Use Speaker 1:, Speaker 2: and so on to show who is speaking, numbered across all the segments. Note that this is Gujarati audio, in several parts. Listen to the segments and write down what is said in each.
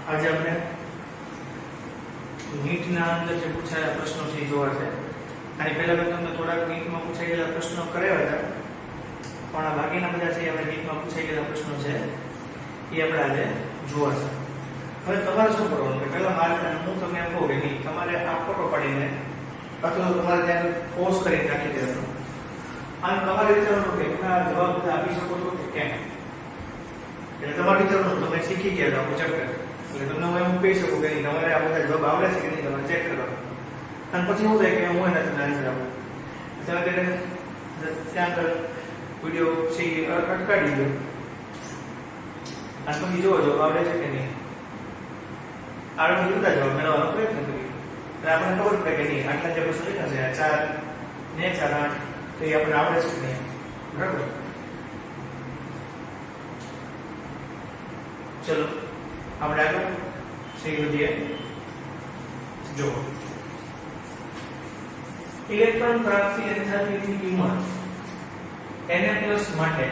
Speaker 1: आज આપણે નીટના અંદર જે પૂછાયેલા પ્રશ્નો છે જોવા છે અને પહેલા મેં તમને થોડાક નીટમાં પૂછાયેલા પ્રશ્નો કરાવ્યા હતા પણ આ બાકીના બધા છે આપણે નીટમાં પૂછાયેલા પ્રશ્નો છે એ આપણે આજે જોવા છે હવે તમારે શું કરવાનું કે પહેલા મારે હું તમને એમ કહું કે નહીં તમારે આ ફોટો પાડીને અથવા તમારે ત્યાં પોઝ કરી નાખી દેવાનો અને તમારે વિચારવાનું કે તમે આ જવાબ બધા આપી શકો છો કે કેમ એટલે તમારે વિચારવાનું તમે શીખી ગયા છો આપણું ચેપ્ટર એટલે તમને હું એમ કહી શકું કે તમારે આ બધા જવાબ આવડે છે કે નહીં તમારે ચેક કરો અને પછી શું થાય કે હું એના તમને આન્સર આપું ત્યાં ત્યાં આગળ વિડીયો છે અટકાડી દો અને પછી જોવો જવાબ આવડે છે કે નહીં આગળ જુદા જવાબ મેળવવાનો પ્રયત્ન કરીએ એટલે આપણને ખબર પડે કે નહીં આટલા જે પ્રશ્નો લખ્યા છે 4 ને 4 8 તો એ આપણે આવડે છે કે નહીં બરાબર ચલો આપણે આગળ શીખી લઈએ જો ઇલેક્ટ્રોન પ્રાપ્તિ એન્થાલ્પીની કિંમત Na+ માટે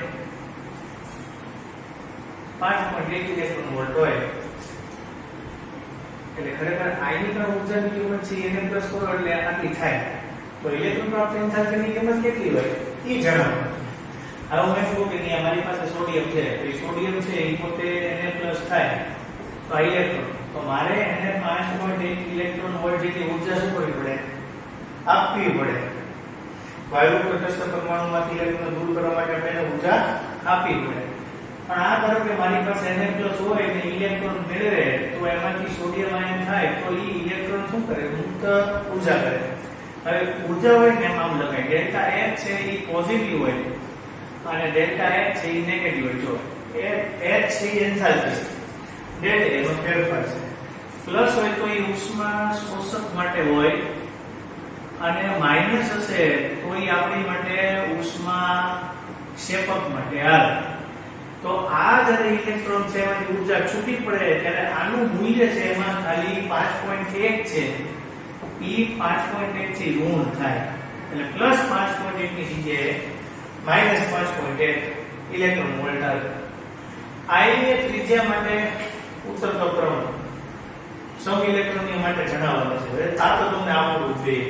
Speaker 1: 5.1 ઇલેક્ટ્રોન વોલ્ટ હોય એટલે ખરેખર આયનિક ઊર્જાની કિંમત છે Na+ કરો એટલે આટલી થાય તો ઇલેક્ટ્રોન પ્રાપ્તિ એન્થાલ્પીની કિંમત કેટલી હોય એ જણાવો હવે હું એમ કહું કે નહીં અમારી પાસે સોડિયમ છે તો સોડિયમ છે એ પોતે Na+ થાય તો આ ઇલેક્ટ્રોન તો મારે એને 5.1 ઇલેક્ટ્રોન વોલ્ટ જેટલી ઊર્જા શું કરવી પડે આપવી પડે વાયુ તટસ્થ પરમાણુમાંથી ઇલેક્ટ્રોન દૂર કરવા માટે આપણે ઊર્જા આપવી પડે પણ આ ધારો કે મારી પાસે Na+ હોય ને ઇલેક્ટ્રોન મેળવે તો એમાંથી સોડિયમ આયન થાય તો એ ઇલેક્ટ્રોન શું કરે મુક્ત ઊર્જા કરે હવે ઊર્જા હોય ને એમ આમ લખાય ડેલ્ટા H છે એ પોઝિટિવ હોય અને ડેલ્ટા H છે એ નેગેટિવ હોય જો H છે એ એન્થાલ્પી ડેલ્ટા એનો ફેરફાર છે પ્લસ હોય તો એ ઉષ્મા શોષક માટે હોય અને માઈનસ હશે તો એ આપણી માટે ઉષ્મા ક્ષેપક માટે હાલ તો આ જ્યારે ઇલેક્ટ્રોન છે એમાંથી ઊર્જા છૂટી પડે ત્યારે આનું મૂલ્ય છે એમાં ખાલી 5.1 છે e 5.1 થી ઋણ થાય એટલે પ્લસ 5.1 ની જગ્યાએ માઈનસ 5.1 ઇલેક્ટ્રોન વોલ્ટ આવે આયનીય ત્રિજ્યા માટે ઉત્તરતો ક્રમ સમ ઇલેક્ટ્રોનીય માટે જણાવવાનો છે હવે આ તો તમને આવડવું જોઈએ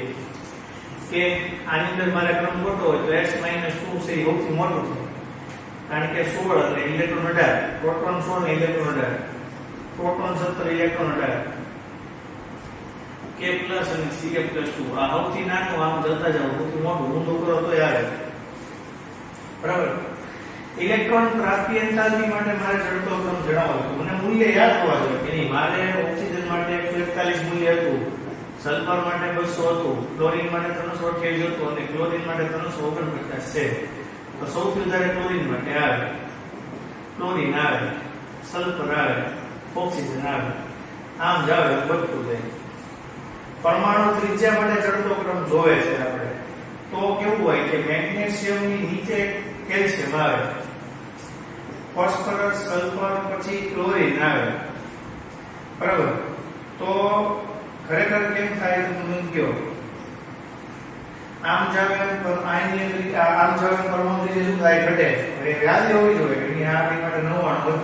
Speaker 1: કે આની અંદર મારે ક્રમ ખોટો હોય તો x - 2 છે એ સૌથી મોટું છે કારણ કે 16 એટલે ઇલેક્ટ્રોન 18 પ્રોટોન 16 ને ઇલેક્ટ્રોન 18 પ્રોટોન 17 ઇલેક્ટ્રોન 18 K+ અને Ca+2 આ સૌથી નાનું આમ જતા જાવ સૌથી મોટું ઊંધું કરો તો આવે બરાબર ઇલેક્ટ્રોન પ્રાપ્તિ એન્થાલ્પી માટે મારે જડતો ક્રમ જણાવવો મને મૂલ્ય યાદ હોવા જોઈએ કે નહીં મારે ઓક્સિજન માટે 141 મૂલ્ય હતું સલ્ફર માટે 200 હતું ક્લોરીન માટે 328 હતું અને ક્લોરીન માટે 349 છે તો સૌથી વધારે ક્લોરીન માટે આવે ક્લોરીન આવે સલ્ફર આવે ઓક્સિજન આવે આમ જાવે વધતું જાય પરમાણુ ત્રિજ્યા માટે ચડતો ક્રમ જોવે છે આપણે તો કેવું હોય કે મેગ્નેશિયમ ની નીચે કેલ્શિયમ આવે ફોસ્ફરસ સલ્ફર પછી ક્લોરીન આવે બરાબર તો ખરેખર કેમ થાય તો મને કહો આમ જાવે આયનીય આમ જાવે પરમાણુ ત્રિજ્યા શું થાય ઘટે હવે યાદ હોવી જોઈએ કે આ આપણી માટે 99 હતું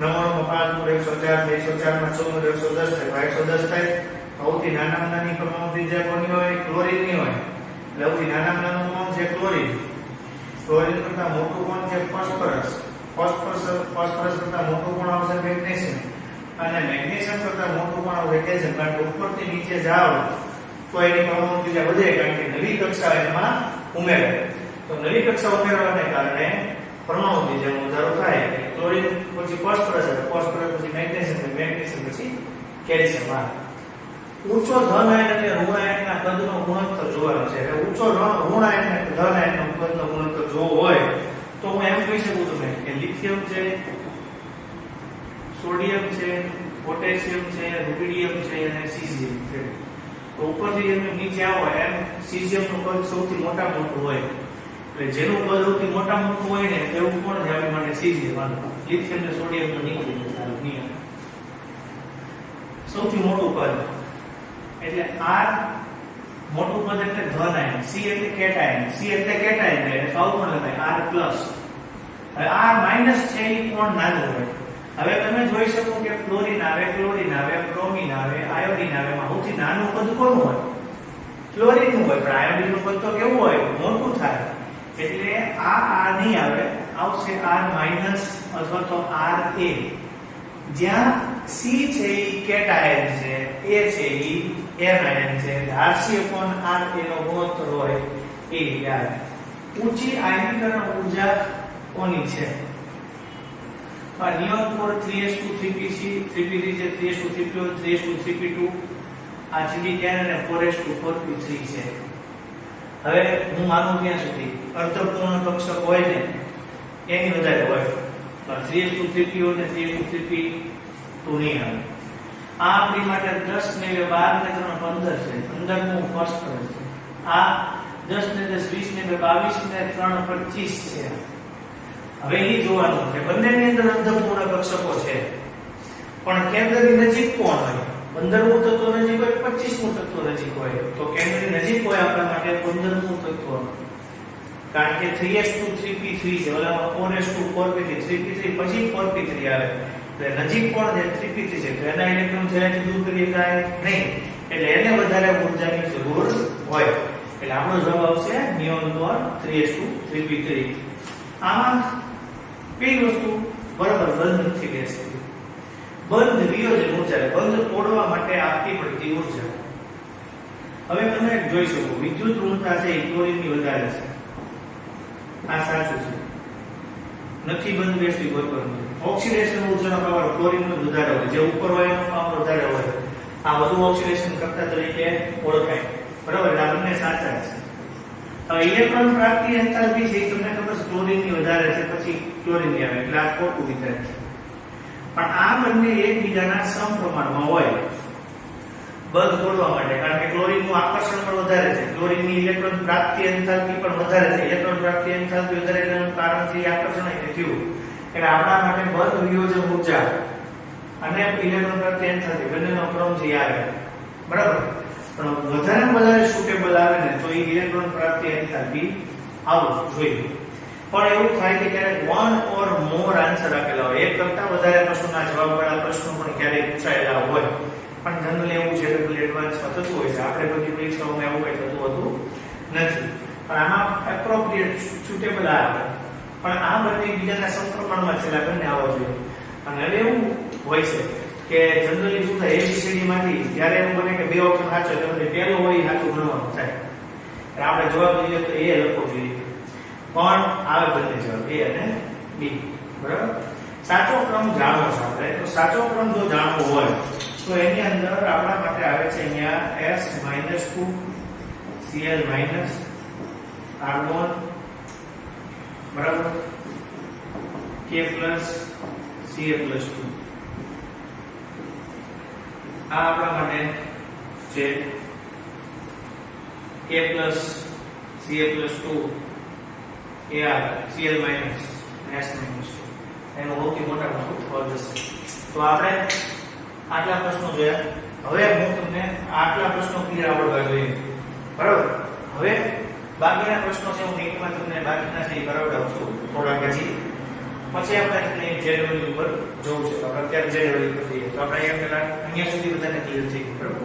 Speaker 1: 99 માં 5 104 204 માં 14 110 થાય 110 થાય સૌથી નાનામાં નાની પરમાણુ ત્રિજ્યા કોની હોય ક્લોરીન ની હોય એટલે સૌથી નાનામાં નાનું કોણ છે ક્લોરીન ક્લોરીન કરતા મોટું કોણ છે ફોસ્ફરસ ફોસ્ફરસ કરતા મોટું કોણ આવશે મેગ્નેશિયમ અને મેગ્નેશિયમ કરતા મોટું કોણ આવશે કેલ્શિયમ કારણ કે ઉપરથી નીચે જાવ તો એની પરમાણુ ત્રિજ્યા વધે કારણ કે નવી કક્ષા એમાં ઉમેરે તો નવી કક્ષા ઉમેરવાને કારણે પરમાણુ ત્રિજ્યામાં વધારો થાય ક્લોરીન પછી ફોસ્ફરસ પછી મેગ્નેશિયમ પછી કેલ્શિયમ આ ઊંચો ધન આયન અને ઋણ આયનના કદનો ગુણોત્તર જોવાનો છે એટલે ઊંચો ઋણ આયન અને ધન આયનનો કદનો ગુણોત્તર જોવો હોય તો હું એમ કહી શકું તમને કે લિથિયમ છે સોડિયમ છે પોટેશિયમ છે રુબિડિયમ છે અને સીઝિયમ છે તો ઉપરથી જેમ નીચે આવો એમ સીઝિયમનું કદ સૌથી મોટું હોય એટલે જેનું કદ સૌથી મોટું હોય ને એવું કોણ છે આપણી માટે સીઝિયમ લિથિયમ ને સોડિયમ તો નીકળી સૌથી મોટું કદ એટલે R મોટું પદ એટલે ધન આયન C એટલે કેટાયન એટલે સૌ પણ લખાય R+. હવે R- છે એ કોણ નાનું હોય હવે તમે જોઈ શકો કે ક્લોરીન આવે, ક્લોરીન આવે, બ્રોમિન આવે, આયોડીન આવે, માં સૌથી નાનું પદ કોનું હોય? ક્લોરીન નું હોય. પણ આયોડીન નું પદ તો કેવું હોય? મોટું થાય. એટલે આ નહીં આવે, આવશે R- અથવા તો Ra. જ્યાં C છે એ કેટાયન છે, A છે એ એનાયન છે, Rc/Ra નો ગુણોત્તર હોય એ યાર. ઊંચી આયનીકરણ ઊર્જા કોની છે? નિયમ 3s2 3pc 3p3 છે, 3s2 3p 3s2 3p2 આ GD10 અને 4s2 4p3 છે. હવે હું માનું ત્યાં સુધી અર્ધપૂર્ણ કક્ષક હોય ને એની વધારે હોય, તો 3s2 3p અને 3s2 3p2 નહીં આવે. આ આપણી માટે 10 ને 12 ને 3 15 છે, 15 નું ફર્સ્ટ કરે છે. આ 10 ને 10 20 ને 22 ને 3 25 છે. હવે એ જોવાનું છે બંનેની અંદર અર્ધપૂર્ણ કક્ષકો છે, પણ કેન્દ્રની નજીક કોણ હોય? 15મું તત્વ નજીક હોય, 25મું તત્વ નજીક હોય. તો કેન્દ્રની નજીક હોય આપણા માટે 15મું તત્વ, કારણ કે 3s2 3p3 છે, ઓલામાં 4s2 4p3 3p3 પછી 4p3 આવે. એટલે નજીક કોણ છે? 3p3 છે. તો એના ઇલેક્ટ્રોન જ્યાંથી દૂર કરી શકાય નહીં, એટલે એને વધારે ઊર્જાની જરૂર હોય. એટલે આપણો જવાબ આવશે નિયોન પર 3s2 3p3. આમાં કઈ વસ્તુ બરાબર બંધ નથી બેસતી? બંધ વિયોજન ઊર્જા, બંધ તોડવા માટે આપવી પડતી ઊર્જા. હવે તમે જોઈ શકો વિદ્યુત ઋણતા છે એ ક્લોરીનની વધારે છે. આ સાચું છે, નથી બંધ બેસતી બરોબર. ઓક્સિડેશન ઊર્જાનો પાવર ક્લોરીનનો વધારે હોય, જે ઉપર હોય એનો પાવર વધારે હોય. આ વધુ ઓક્સિડેશન કરતા તરીકે ઓળખાય. બરાબર, આ બંને સાચા છે. હવે ઇલેક્ટ્રોન પ્રાપ્તિ એન્થાલ્પી છે તમને ખબર છે ક્લોરીનની વધારે છે, પછી ક્લોરીનની આવે, એટલે આ ખોટું વિધાન છે. પણ આ બંને એકબીજાના સમપ્રમાણમાં હોય બંધ તોડવા માટે, કારણ કે ક્લોરીનનું આકર્ષણ પણ વધારે છે, ક્લોરીનની ઇલેક્ટ્રોન પ્રાપ્તિ એન્થાલ્પી પણ વધારે છે. ઇલેક્ટ્રોન પ્રાપ્તિ એન્થાલ્પી વધારે એનું કારણથી આકર્ષણ થયું. એટલે આપણા માટે બંધ વિયોજન ઊર્જા અને ઇલેક્ટ્રોન પ્રાપ્તિ એન્થાલ્પી બંનેનો ક્રમ છે આવે. બરાબર, પણ વધારેમાં વધારે સુટેબલ આવે ને તો એ ઇલેક્ટ્રોન પ્રાપ્તિ એન્થાલ્પી આવવું જોઈએ. પણ એવું થાય કે ક્યારેક વન ઓર મોર આન્સર આપેલા હોય, એક કરતા વધારે પ્રશ્નોના જવાબ વાળા પ્રશ્નો પણ ક્યારેક પૂછાયેલા હોય. પણ જનરલી એવું છે કે એડવાન્સમાં થતું હોય છે, આપણે બધી પરીક્ષાઓમાં એવું કંઈ થતું હોતું નથી. પણ આમાં એપ્રોપ્રિએટ સુટેબલ આવે, પણ આ બંને બીજાના સંક્રમણમાં છેલ્લા બંને આવવા જોઈએ. અને હવે એવું હોય છે કે જનરલી શું થાય, એબીસીડી માંથી જ્યારે એવું બને કે બે ઓપ્શન સાચો છે, પહેલો હોય એ સાચું ગણવાનું થાય. એટલે આપણે જવાબ દઈએ તો એ લખવો જોઈએ, પણ આવે બંને જવાબ એ અને બી. બરાબર, સાચો ક્રમ જાણવો છે આપણે. તો સાચો ક્રમ જો જાણવો હોય તો એની અંદર આપણા માટે આવે છે અહીંયા S-2 Cl- આર્ગોન, બરાબર, K+ Ca+2. આ આપણા માટે છે K+ Ca+2 Ar Cl- S-2 એનો સૌથી મોટા મોટું પદ છે. તો આપણે આટલા પ્રશ્નો જોયા. હવે હું તમને આટલા પ્રશ્નો ક્લિયર આવડવા જોઈએ. બરાબર, હવે બાકીના પ્રશ્નો છે હું નીકળમાં તમને બાકીના છે એ કરાવડાવું છું થોડા પછી આપણે જેડબલ્યુ ઉપર જોવું છે. તો આપણે અત્યારે જેડબલ્યુ પર જઈએ. તો આપણે અહીંયા પહેલા અહીંયા સુધી બધાને ક્લિયર થઈ ગયું. બરાબર,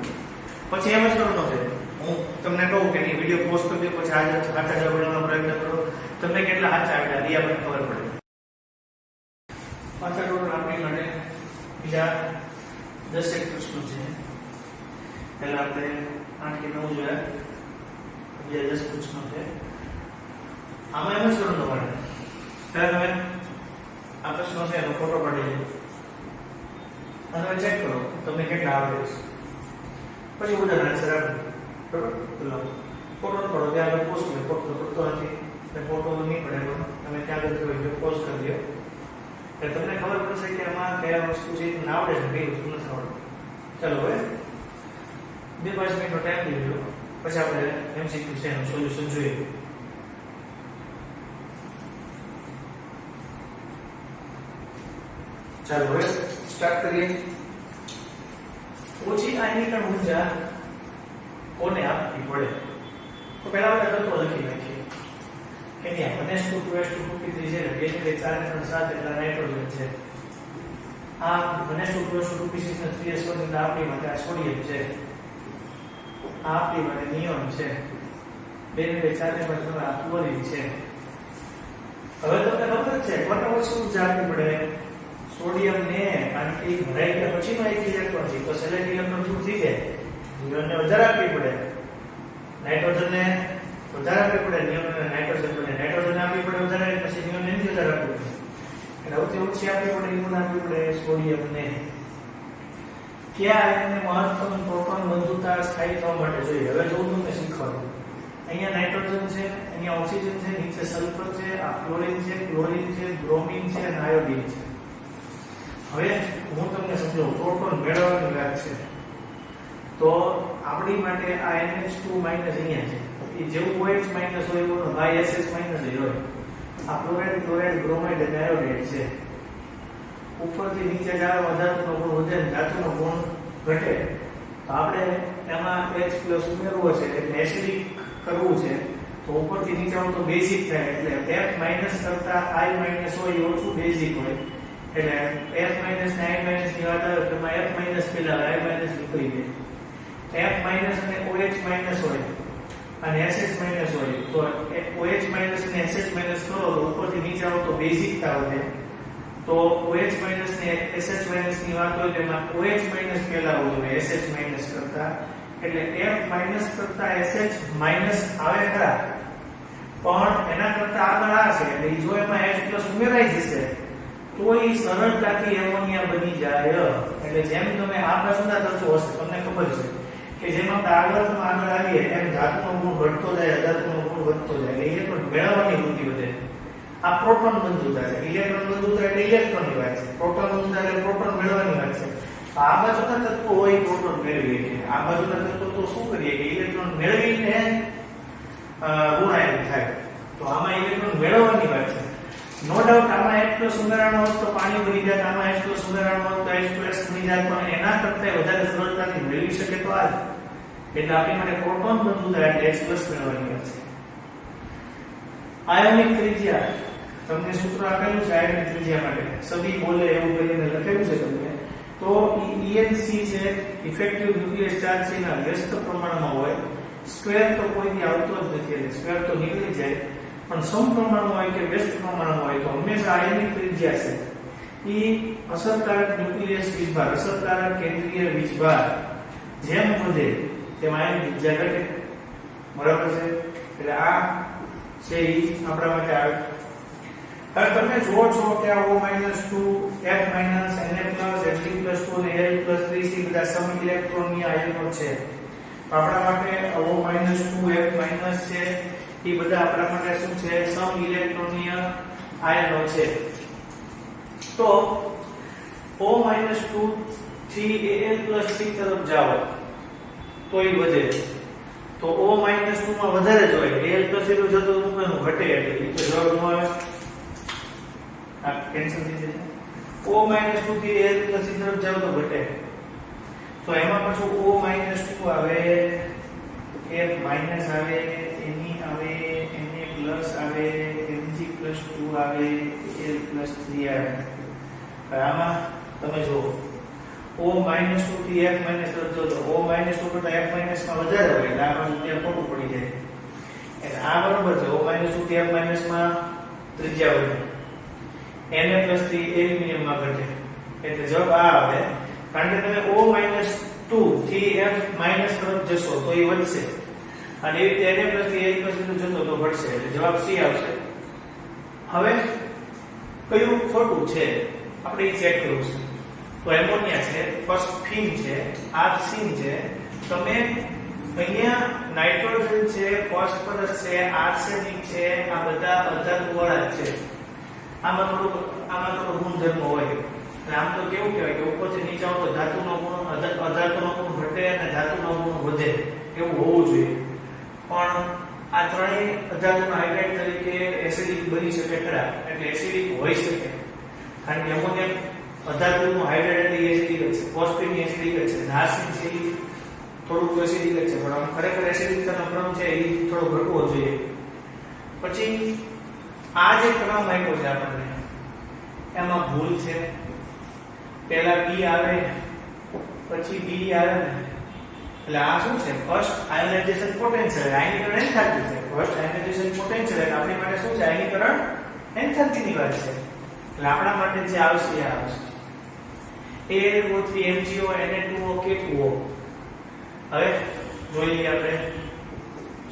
Speaker 1: પછી એમ જ કરવાનો છે. હું તમને કહું કે નહીં વિડીયો પોસ્ટ કરી દો, પછી આજે સાચા જવાબ મેળવવાનો પ્રયત્ન કરો. તમને કેટલા સાચા આવ્યા એ આપણને ખબર પડે. પાછા ટોટલ આપણી માટે બીજા 10 પ્રશ્નો છે. પહેલા આપણે 8 કે 9 જોયા, બીજા 10 પ્રશ્નો છે. આમાં એમ જ કરવાનું તમારે. પહેલા તમે આ પ્રશ્નો છે એનો ફોટો પાડી લો અને તમે ચેક કરો તમને કેટલા આવડે છે. પછી બધા આન્સર આપો. બરાબર, પેલો ફોટો પાડો, ત્યાં પોસ્ટ કરો. ફોટો પડતો નથી એટલે ફોટો નહીં પડે, તમે ત્યાં આગળ પોસ્ટ કરી દો. એટલે તમને ખબર પડશે કે આમાં કયા વસ્તુ છે તમને આવડે છે, કઈ વસ્તુ નથી આવડતી. ચાલો હવે 2-5 મિનિટનો ટાઈમ લઈ લો, પછી આપણે MCQ છે એનું સોલ્યુશન જોઈએ. ચાલો હવે સ્ટાર્ટ કરીએ. ઓછી આયનીકરણ ઊર્જા કોને આપવી પડે? તો પહેલા આપણે તત્વો લખી નાખીએ કે ત્યાં 1s2 2s2 2p3 છે, 2 3 4 3 7 એટલે નાઇટ્રોજન છે. આ 1:2p6 ને 3s1 એટલે આપણી માટે આ સોડિયમ છે, આ આપણી માટે નિયોન છે, 2 ને 4 ને બદલે આ ક્લોરીન છે. હવે તમને ખબર છે કોને ઓછી ઊર્જા આપવી પડે? સોડિયમ ને, કારણ કે ભરાઈ ગયા પછીનો એક ઇલેક્ટ્રોન છે, તો સેલેક્ટ ઇલેક્ટ્રોન શું થઈ જાય? નિયોન ને વધારે આપવી પડે, નાઇટ્રોજન ને વધારે આપવી પડે, નિયોન ને નાઇટ્રોજન આપવી પડે વધારે, પછી નિયોન ને વધારે આપવી પડે. એટલે સૌથી ઓછી આપવી પડે નિયોન આપવી પડે સોડિયમ ને. કયા આયનને મહત્તમ પ્રોટોન બંધુતા સ્થાયી થવા માટે જોઈએ? હવે જો તમને શીખવાડું. અહીંયા નાઇટ્રોજન છે, અહીંયા ઓક્સિજન છે, નીચે સલ્ફર છે, આ ફ્લોરિન છે, ક્લોરીન છે, બ્રોમિન છે અને આયોડિન છે. હવે હું તમને સમજાવું, પ્રોટોન મેળવવાની વાત છે. તો આપણી માટે આ NH2- અહીંયા છે, એ જેવું OH- હોય એવું ભાઈ SH- હોય. આ ક્લોરાઇડ, ક્લોરાઇડ, બ્રોમાઇડ અને આયોડાઇડ છે. ઉપરથી નીચે જાવ ધાતુનો ગુણ વધે ને ધાતુનો ગુણ ઘટે, તો આપણે એમાં H+ ઉમેરવો છે એટલે એસિડિક કરવું છે. તો ઉપરથી નીચે આવું તો બેઝિક થાય, એટલે F- કરતા I- હોય એ ઓછું બેઝિક હોય. એટલે F- ને I- ની વાત આવે તો એમાં F- પેલા I- નીકળી જાય. F- અને OH- હોય અને SH- હોય, તો OH- અને SH- કરો તો ઉપરથી નીચે આવો તો બેઝિકતા વધે. તો OH- ને SH- ની વાત હોય તો એમાં OH- પેલા હોય SH- કરતા, એટલે F- કરતા SH- આવે ખરા, પણ એના કરતા આગળ આ છે, એટલે જો એમાં H+ ઉમેરાઈ જશે તો એ સરળતાથી એમોનિયા બની જાય. એટલે જેમ તમે આ બાજુના તત્વો હશે તમને ખબર છે કે જેમ આપણે આગળ આવીએ એમ ધાતુનો ગુણ ઘટતો જાય, અધાતુનો ગુણ વધતો જાય, એટલે ઇલેક્ટ્રોન મેળવવાની વૃત્તિ વધે. આ પ્રોટોન બંધુતા છે. ઇલેક્ટ્રોન બંધુતા એટલે ઇલેક્ટ્રોનની વાત છે, પ્રોટોન બંધુતા એટલે પ્રોટોન મેળવવાની વાત છે. તો આ બાજુના તત્વો હોય પ્રોટોન મેળવીએ કે આ બાજુના તત્વો તો શું કરીએ કે ઇલેક્ટ્રોન મેળવીને ઋણાયન થાય. તો આમાં ઇલેક્ટ્રોન મેળવવાની વાત છે. નો ડાઉટ આમાં H+ ઉમેરાનો હોત તો પાણી બની જાય, આમાં H+ ઉમેરાનો હોત તો H+ બની જાય, પણ એના કરતા વધારે સરળતાથી મેળવી શકે તો આ. એટલે આપણી માટે પ્રોટોન બંધુતા એટલે H+ મેળવવાની વાત છે. આયોનિક ત્રિજ્યા તમને સૂત્ર આપેલું છે આયોનિક ત્રિજ્યા માટે, સભી બોલે એવું કરીને લખેલું છે તમને. તો ENC છે, ઇફેક્ટિવ ન્યુક્લિયર ચાર્જ છે, ના વ્યસ્ત પ્રમાણમાં હોય. સ્ક્વેર તો કોઈથી આવતો જ નથી, એટલે સ્ક્વેર તો નીકળી જાય, પણ સમપ્રમાણમાં હોય કે વ્યસ્ત પ્રમાણમાં હોય તો હંમેશા આયોનિક ત્રિજ્યા છે એ અસરકારક ન્યુક્લિયસ વીજભાર, અસરકારક કેન્દ્રીય વીજભાર જેમ વધે તેમ આયોનિક ત્રિજ્યા ઘટે. બરાબર છે? એટલે આ છે એ આપણા માટે આવે. હવે તમે જુઓ છો કે આ O-2, F-, Na+, Fe+2 અને Al+3C બધા સમ ઇલેક્ટ્રોનની આયનો છે. આપણા માટે O-2, F- છે એ બધા આપણા માટે શું છે? સમ ઇલેક્ટ્રોનીય આયનો છે. તો O-2 થી Al+3 તરફ જાઓ તો એ વધે, તો O-2 માં વધારે જ હોય, Al+ એટલું જતું ઉપરનું ઘટે, એટલે એ તો જવાબ નો આવે, આ કેન્સલ થઈ જશે. O-2 થી Al+ તરફ જાવ તો ઘટે, તો એમાં પછી O-2 આવે, F- આવે, Ne આવે, Na+ આવે, Mg+2 આવે, Al+3 આવે. આમાં તમે જુઓ O-2 થી F- તરફ જો તો O-2 કરતા F- માં વધારે હોય, એટલે આ બાજુ ત્યાં ખોટું પડી જાય. એટલે આ બરોબર છે, O-2 થી F- માં ત્રિજ્યા વધે, Na+ થી એલ્યુમિનિયમ માં ઘટે, એટલે જવાબ આ આવે. કારણ કે તમે O-2 થી F- તરફ જશો તો એ વધશે, અને એ રીતે Na+ થી Al+ જતો તો ઘટશે, એટલે જવાબ C આવશે. હવે કયું ખોટું છે આપણે એ ચેક કરવું છે. તો એમોનિયા છે, ફર્સ્ટ ફીન છે, આર્સિન છે. તમે અહીંયા નાઇટ્રોજન છે, ફોસ્ફરસ છે, આર્સેનિક છે, આ બધા અધાતુવાળા છે. આમાં થોડો ગુણધર્મ હોય. આમ તો કેવું કહેવાય કે ઉપરથી નીચે આવો તો ધાતુનો ગુણ અધાતુનો ગુણ ઘટે અને ધાતુનો ગુણ વધે, એવું હોવું જોઈએ. પણ આ ત્રણેય અધાતુના હાઇડ્રાઇડ તરીકે એસિડિક બની શકે ખરા, એટલે એસિડિક હોઈ શકે. કારણ કે એમોનિયા અધાતુનું હાઇડ્રાઇડ એટલે એસિડિક છે, ફોસ્ફેટ એસિડિક છે, આર્સેનિક છે એ થોડું એસિડિક છે, પણ આમ ખરેખર એસિડિકતાનો ક્રમ છે એ થોડો ઘટવો જોઈએ. પછી આ જે ક્રમ આપ્યો છે આપણને એમાં ભૂલ છે. પહેલા B આવે પછી B આવે ને એટલે આ શું છે ફર્સ્ટ આયોનાઇઝેશન પોટેન્શિયલ આયનીકરણ એન્થાલ્પી છે ફર્સ્ટ આયોનાઇઝેશન પોટેન્શિયલ એટલે આપણી માટે શું છે આયનીકરણ એન્થાલ્પીની વાત છે એટલે આપણા માટે જે આવશે એ આવશે AlO3 MgO Na2O K2O હવે જોઈએ આપણે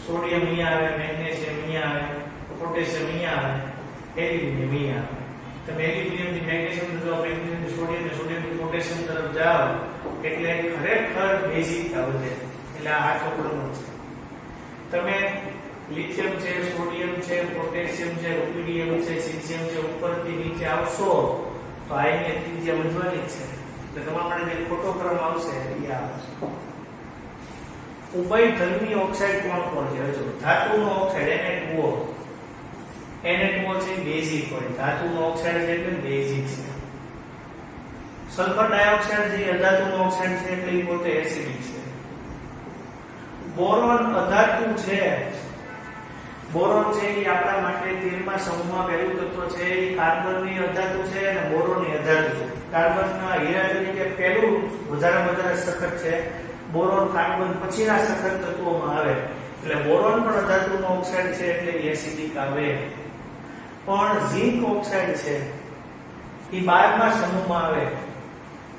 Speaker 1: સોડિયમ અહીંયા આવે મેગ્નેશિયમ અહીંયા આવે પોટેશિયમ અહીંયા આવે એલ્યુમિનિયમ અહીંયા આવે તમે એલ્યુમિનિયમ થી મેગ્નેશિયમ જો મેગ્નેશિયમ થી સોડિયમ ને સોડિયમ થી પોટેશિયમ તરફ જાઓ એટલે ખરેખર બેઝિકતા વધે એટલે આ ચોપડનો છે તમે લિથિયમ છે સોડિયમ છે પોટેશિયમ છે રુબિડિયમ છે સિલિશિયમ છે ઉપરથી નીચે આવશો તો આયનીય ત્રિજ્યા વધવાની જ છે એટલે તમારા માટે જે ખોટો ક્રમ આવશે એ આવશે ઉભયધર્મી ઓક્સાઇડ કોણ છે જો ધાતુનો ઓક્સાઇડ Na2O Na2O છે બેઝિક હોય ધાતુનો ઓક્સાઇડ છે એટલે બેઝિક છે સલ્ફર ડાયોક્સાઇડ જે અધાતુનો ઓક્સાઇડ છે એટલે એ પોતે એસિડિક છે બોરોન અધાતુ છે બોરોન છે એ આપણા માટે 13મા સમૂહમાં પહેલું તત્વ છે એ કાર્બનની અધાતુ છે અને બોરોનની અધાતુ છે કાર્બનના હીરા તરીકે પહેલું વધારે સખત છે બોરોન કાર્બન પછીના સખત તત્વોમાં આવે એટલે બોરોન પણ અધાતુનો ઓક્સાઇડ છે એટલે એસિડિક આવે પણ ઝિંક ઓક્સાઇડ છે એ 12મા સમૂહમાં આવે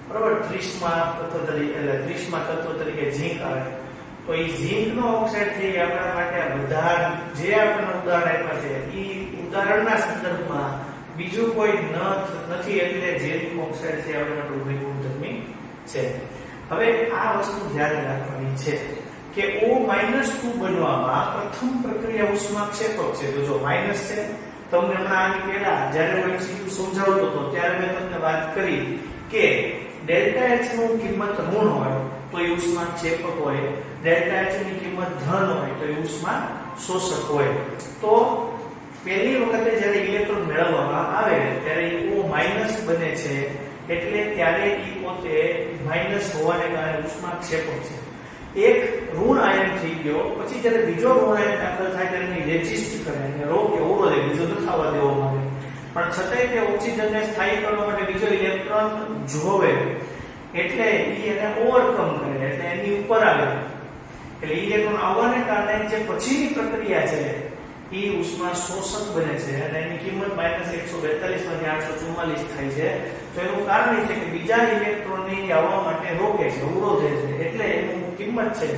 Speaker 1: બરાબર 30મા તત્વ તરીકે એટલે 30મા તત્વ તરીકે ઝિંક આવે તો એ ઝિંકનો ઓક્સાઇડ છે એ આપણા માટે બધા જે આપણને ઉદાહરણ આપ્યા છે એ ઉદાહરણના સંદર્ભમાં બીજું કોઈ નથી એટલે ઝિંક ઓક્સાઇડ છે આપણા માટે ઉભય ગુણધર્મી છે હવે આ વસ્તુ ધ્યાન રાખવાની છે કે O-2 બનવામાં પ્રથમ પ્રક્રિયા ઉષ્માક્ષેપક છે તો જો માઈનસ છે તમને હમણાં આની પહેલા જ્યારે હું MCQ સમજાવતો હતો ત્યારે મેં તમને વાત કરી કે ડેલ્ટા H નું કિંમત ઋણ હોય તો એ ઉષ્માક્ષેપક હોય ડેલ્ટા H ની કિંમત ધન હોય તો એ ઉષ્મા શોષક હોય તો પહેલી વખતે જ્યારે ઇલેક્ટ્રોન મેળવવામાં આવે ત્યારે O- બને છે એટલે ત્યારે એ પોતે માઈનસ હોવાને કારણે ઉષ્માક્ષેપક છે એક ઋણ આયન થઈ ગયો પછી જ્યારે બીજો ઋણ આયન દાખલ થાય ત્યારે એને રેઝિસ્ટ કરે અને રોકે અવરોધે બીજો તો થવા દેવો માંગે પણ છતાંય તે ઓક્સિજનને સ્થાયી કરવા માટે બીજો ઇલેક્ટ્રોન જોવે એટલે એને ઓવરકમ કરે એટલે એની ઉપર આવે એટલે ઇલેક્ટ્રોન આવવાને કારણે જે પછીની પ્રક્રિયા છે એ ઉષ્મા શોષક બને છે અને એની કિંમત -142 માંથી 844 થાય છે તો એનું કારણ એ છે કે બીજા ઇલેક્ટ્રોનને આવવા માટે રોકે છે અવરોધે છે એટલે એનું કિંમત છે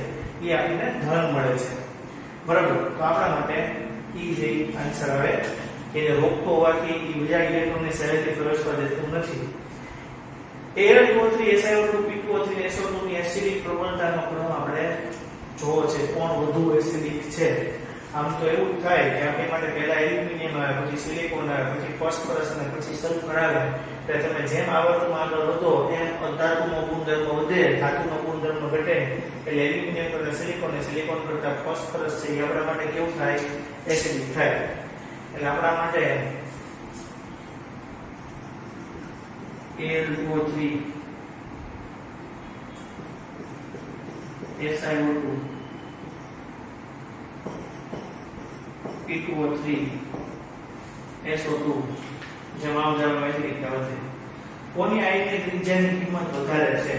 Speaker 1: એ આપણને ધન મળે છે બરાબર તો આપણા માટે ઈ જે આન્સર આવે એને રોકતો હોવાથી એ બીજા ઇલેક્ટ્રોનને સહેજથી પ્રવેશવા દેતું નથી Al2O3 SiO2 P2O3 SO2 ની એસિડિક પ્રબળતાનો ક્રમ આપણે જોવો છે કોણ વધુ એસિડિક છે આમ તો એવું થાય કે આપણી માટે પહેલા એલ્યુમિનિયમ આવે પછી સિલિકોન આવે પછી ફોસ્ફરસ અને પછી સલ્ફર આવે એટલે તમે જેમ આવર્તમાં આગળ વધો એમ અધાતુનો ગુણધર્મ વધે ધાતુનો ગુણધર્મ ઘટે એટલે એલ્યુમિનિયમ કરતા સિલિકોન કરતા ફોસ્ફરસ છે એ આપણા માટે કેવું થાય એસિડિક થાય એટલે આપણા માટે Al2O3 SiO2 P2O3 SO2 જવાબ એસિડિકતા વધે કોની આયનની ત્રિજ્યાની કિંમત વધારે છે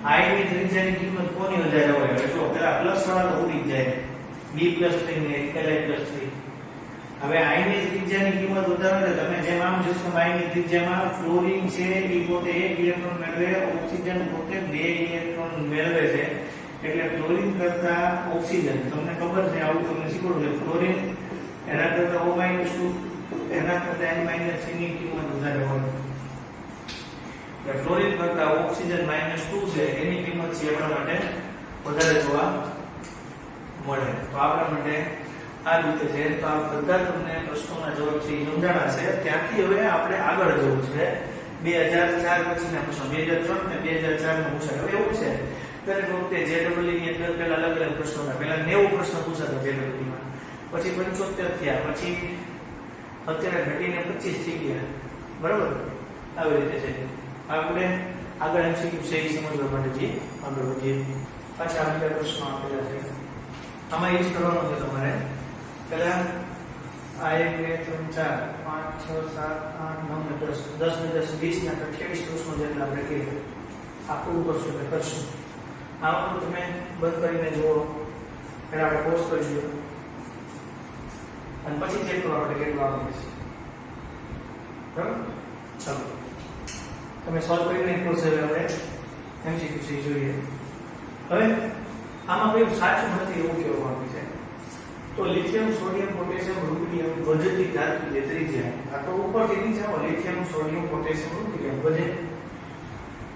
Speaker 1: આયનની ત્રિજ્યાની કિંમત કોની વધારે હોય જો પેલા પ્લસ વાળા તો ઉડી જાય B+3 ને Li+3 હવે આયનની ત્રિજ્યાની કિંમત વધારે તમે જેમ આમ જોશો આયનની ત્રિજ્યામાં ફ્લોરિન છે એ પોતે 1 ઇલેક્ટ્રોન મેળવે ઓક્સિજન પોતે 2 ઇલેક્ટ્રોન મેળવે છે એટલે ફ્લોરિન કરતા ઓક્સિજન તમને ખબર છે આવું તમને શીખવાડું છે ફ્લોરિન એના કરતા O- એના કરતા N- ની કિંમત વધારે હોય એટલે ફ્લોરિન કરતા ઓક્સિજન -2 છે એની કિંમત છે આપણા માટે વધારે જોવા મળે તો આપણા માટે આ રીતે છે તો આ બધા તમને પ્રશ્નોના જવાબ છે એ સમજાણા છે ત્યાંથી હવે આપણે આગળ જવું છે 2004 પછીના પ્રશ્નો 2003 ને 2004 નો પૂછાય હવે એવું છે દરેક વખતે JEE ની અંદર પહેલા અલગ અલગ પ્રશ્નોના પહેલા 90 પ્રશ્ન પૂછાતા JEE માં પછી 75 થયા પછી અત્યારે ઘટીને 25 થઈ ગયા બરાબર આવી રીતે છે આપણે આગળ MCQ છે એ સમજવા માટે જે આગળ વધીએ પાછા આપણે પ્રશ્નો આપેલા છે આમાં એ જ કરવાનું છે તમારે પહેલા 1 2 3 4 5 6 7 8 9 ને 10 10 ને 10 20 ના 28 કૃષ્ણ જેટલા આપણે કહીએ આ પૂરું કરશું એટલે કરશું આવું તમે બંધ કરીને જુઓ એટલે આપણે પોઝ કરી દઈએ અને પછી ચેક કરો આપણે કેટલું આવે છે બરાબર ચાલો તમે સોલ્વ કરીને પ્રોસેસ આપણે MCQ જોઈએ હવે આમાં કોઈ સાચું નથી એવું કહેવામાં આવે છે તો લિથિયમ સોડિયમ પોટેશિયમ રૂબિડિયમ વધતી ધાતુ જે ત્રિજ્યા આ તો ઉપરથી નીચે આવો લિથિયમ સોડિયમ પોટેશિયમ રૂબિડિયમ વધે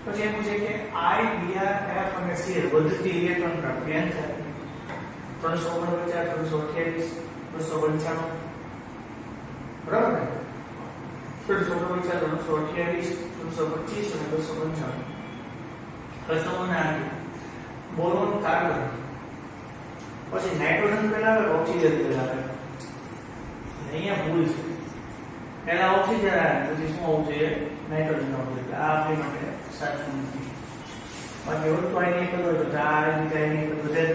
Speaker 1: પછી એમ છે કે I Br F અને Cl વધતી ઇલેક્ટ્રોન પ્રાપ્તિ એન્થાલ્પી 349 328 295 બરાબર ને 349 328 325 અને 295 પ્રથમના બોરોન કાર્બન પછી નાઇટ્રોજન પહેલા આવે ઓક્સિજન પહેલા આવે અહીંયા ભૂલ છે પહેલા ઓક્સિજન આવે પછી શું આવવું જોઈએ નાઇટ્રોજન આવવું જોઈએ આ આપણી માટે સાચું નથી બાકી એવું તો અહીં એક બધું તો આ રીતે અહીં બધું છે